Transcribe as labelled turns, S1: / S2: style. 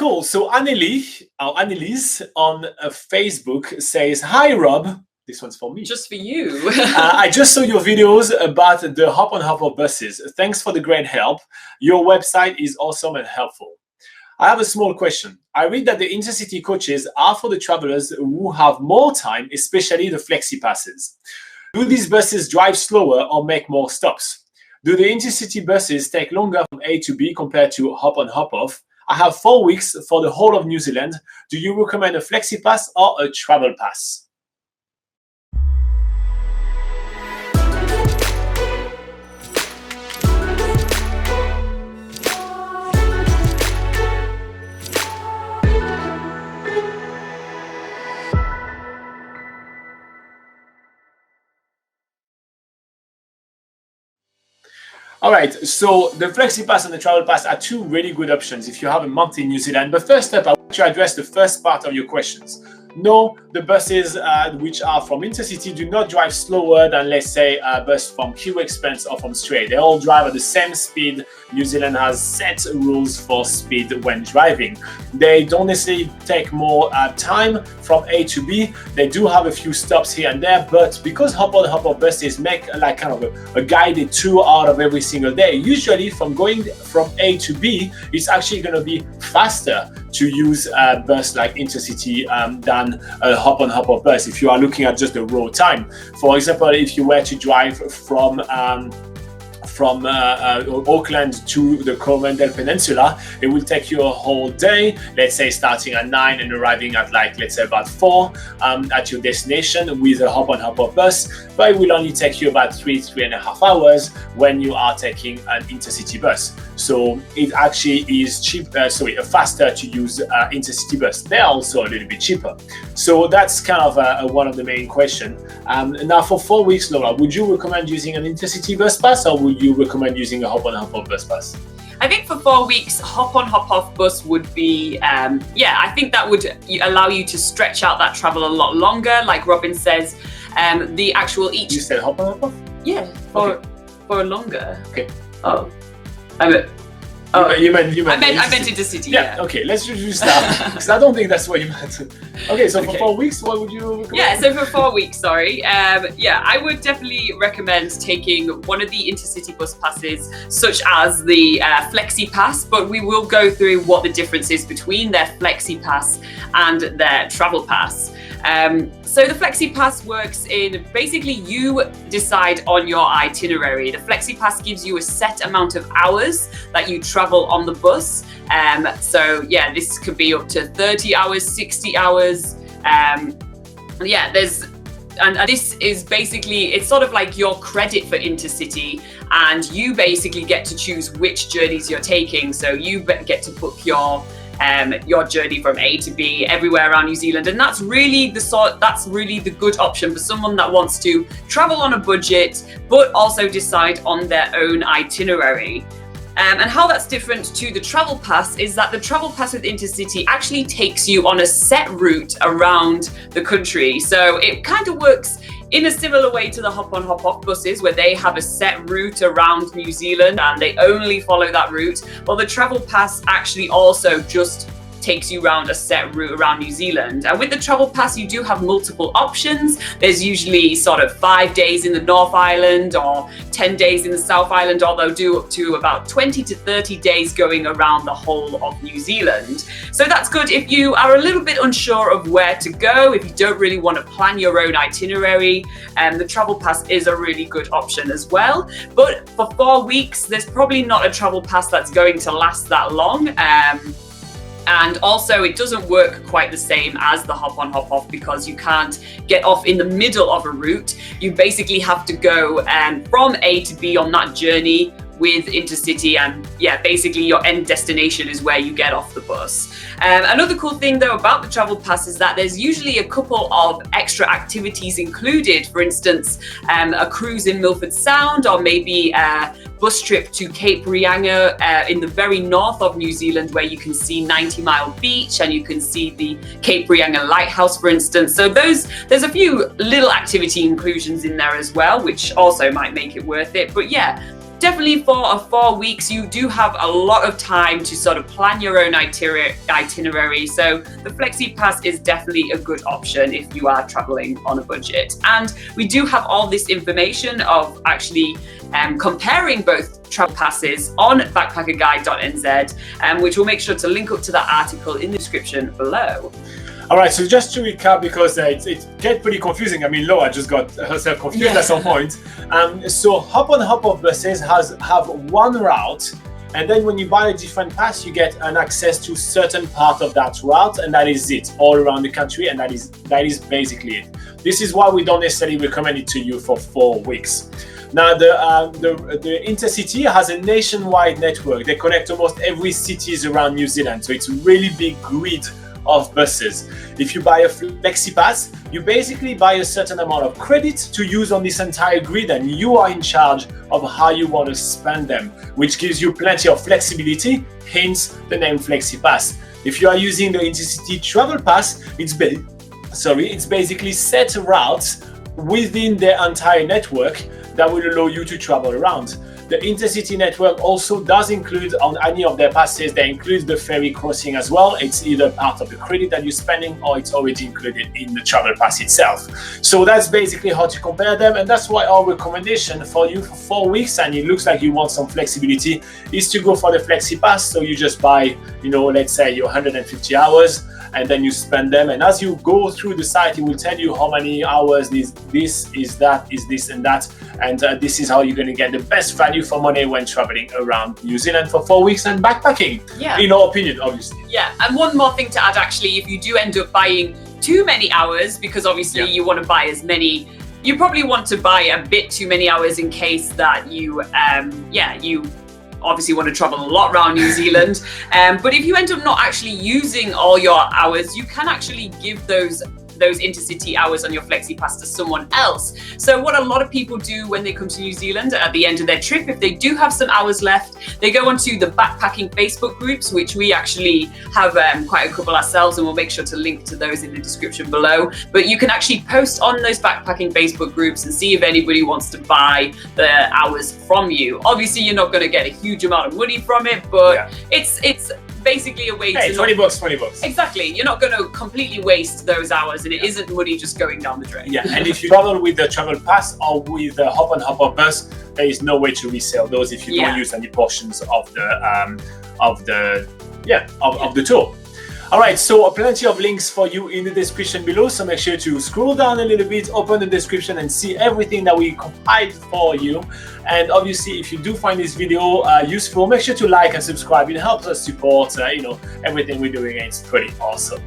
S1: Cool. So Analise on Facebook says, "Hi Rob." This one's for me.
S2: Just for you.
S1: I just saw your videos about the hop on hop off buses. Thanks for the great help. Your website is awesome and helpful. I have a small question. I read that the InterCity coaches are for the travelers who have more time, especially the Flexi passes. Do these buses drive slower or make more stops? Do the InterCity buses take longer from A to B compared to hop on hop off? I have 4 weeks for the whole of New Zealand. Do you recommend a Flexi pass or a travel pass? All right, so the Flexi Pass and the Travel Pass are two really good options if you have a month in New Zealand. But first up, I want to address the first part of your questions. No, the buses which are from InterCity do not drive slower than, let's say, a bus from Q Express or from Stray. They all drive at the same speed. New Zealand has set rules for speed when driving. They don't necessarily take more time from A to B. They do have a few stops here and there, but because hop on hop off buses make like kind of a guided tour out of every single day, usually from going from A to B, it's actually going to be faster to use a bus like InterCity than a hop on hop off bus if you are looking at just the raw time. For example, if you were to drive from Auckland to the Coromandel Peninsula, it will take you a whole day, let's say starting at 9 and arriving at like, let's say about 4 at your destination with a hop on hop off bus, but it will only take you about 3.5 hours when you are taking an InterCity bus. So it actually is faster to use InterCity bus. They're also a little bit cheaper. So that's kind of one of the main questions. Now for 4 weeks, Laura, would you recommend using an InterCity bus pass or would you recommend using a hop on hop off bus pass?
S2: I think for 4 weeks, hop on hop off bus would be, I think that would allow you to stretch out that travel a lot longer. Like Robin says, the actual each.
S1: You said hop on hop off?
S2: Yeah, for longer.
S1: Okay.
S2: Oh,
S1: you meant
S2: I meant InterCity.
S1: Yeah. Okay. Let's just that because I don't think that's what you meant. Okay. So for 4 weeks, what would you recommend?
S2: Yeah. So for 4 weeks, sorry. I would definitely recommend taking one of the InterCity bus passes, such as the Flexi Pass. But we will go through what the difference is between their Flexi Pass and their Travel Pass. So the Flexi Pass works in basically you decide on your itinerary. The Flexi Pass gives you a set amount of hours that you travel on the bus. This could be up to 30 hours, 60 hours. This is basically, it's sort of like your credit for InterCity, and you basically get to choose which journeys you're taking. So you get to book your journey from A to B everywhere around New Zealand, and that's really the good option for someone that wants to travel on a budget but also decide on their own itinerary. And how that's different to the Travel Pass is that the Travel Pass with InterCity actually takes you on a set route around the country. So it kind of works in a similar way to the hop on hop off buses, where they have a set route around New Zealand and they only follow that route. Well, the Travel Pass actually also just takes you around a set route around New Zealand. And with the Travel Pass, you do have multiple options. There's usually sort of 5 days in the North Island or 10 days in the South Island, or they'll do up to about 20 to 30 days going around the whole of New Zealand. So that's good if you are a little bit unsure of where to go, if you don't really want to plan your own itinerary. The Travel Pass is a really good option as well. But for 4 weeks, there's probably not a Travel Pass that's going to last that long. And also it doesn't work quite the same as the hop on hop off because you can't get off in the middle of a route. You basically have to go from A to B on that journey with InterCity, and basically your end destination is where you get off the bus. Another cool thing though about the Travel Pass is that there's usually a couple of extra activities included. For instance, a cruise in Milford Sound, or maybe a bus trip to Cape Reinga in the very north of New Zealand, where you can see 90 Mile Beach and you can see the Cape Reinga Lighthouse, for instance. So there's a few little activity inclusions in there as well, which also might make it worth it. But definitely for 4 weeks, you do have a lot of time to sort of plan your own itinerary. So the Flexi Pass is definitely a good option if you are traveling on a budget. And we do have all this information of actually comparing both travel passes on BackpackerGuide.NZ, which we'll make sure to link up to that article in the description below.
S1: All right, so just to recap, because it gets pretty confusing. I mean, Laura just got herself confused at some point. So Hop on Hop Off buses have one route, and then when you buy a different pass, you get an access to certain part of that route, and that is it, all around the country, and that is basically it. This is why we don't necessarily recommend it to you for 4 weeks. Now, the InterCity has a nationwide network. They connect almost every cities around New Zealand, so it's a really big grid of buses. If you buy a Flexi Pass, you basically buy a certain amount of credit to use on this entire grid, and you are in charge of how you want to spend them, which gives you plenty of flexibility, hence the name Flexi Pass. If you are using the InterCity Travel Pass, it's basically set routes within the entire network that will allow you to travel around. The InterCity network also does include, on any of their passes, they include the ferry crossing as well. It's either part of the credit that you're spending, or it's already included in the travel pass itself. So that's basically how to compare them, and that's why our recommendation for you for 4 weeks, and it looks like you want some flexibility, is to go for the Flexi Pass. So you just buy, let's say your 150 hours, and then you spend them, and as you go through the site, it will tell you how many hours this is this and that, and this is how you're going to get the best value for money when traveling around New Zealand for 4 weeks and backpacking, in our opinion, obviously.
S2: Yeah, and one more thing to add, actually, if you do end up buying too many hours, because obviously you want to buy as many, you probably want to buy a bit too many hours in case that you obviously want to travel a lot around New Zealand, but if you end up not actually using all your hours, you can actually give those InterCity hours on your Flexi Pass to someone else. So what a lot of people do when they come to New Zealand at the end of their trip, if they do have some hours left, they go onto the backpacking Facebook groups, which we actually have quite a couple ourselves, and we'll make sure to link to those in the description below. But you can actually post on those backpacking Facebook groups and see if anybody wants to buy the hours from you. Obviously, you're not going to get a huge amount of money from it, but it's basically a way to
S1: 20 bucks.
S2: Exactly, you're not going to completely waste those hours, and it isn't money just going down the drain.
S1: Yeah, and if you travel with the travel pass or with the Hop on Hop Off bus, there is no way to resell those if you don't use any portions of the tour. All right, so plenty of links for you in the description below, so make sure to scroll down a little bit, open the description, and see everything that we compiled for you. And obviously, if you do find this video useful, make sure to like and subscribe. It helps us support everything we're doing, and it's pretty awesome.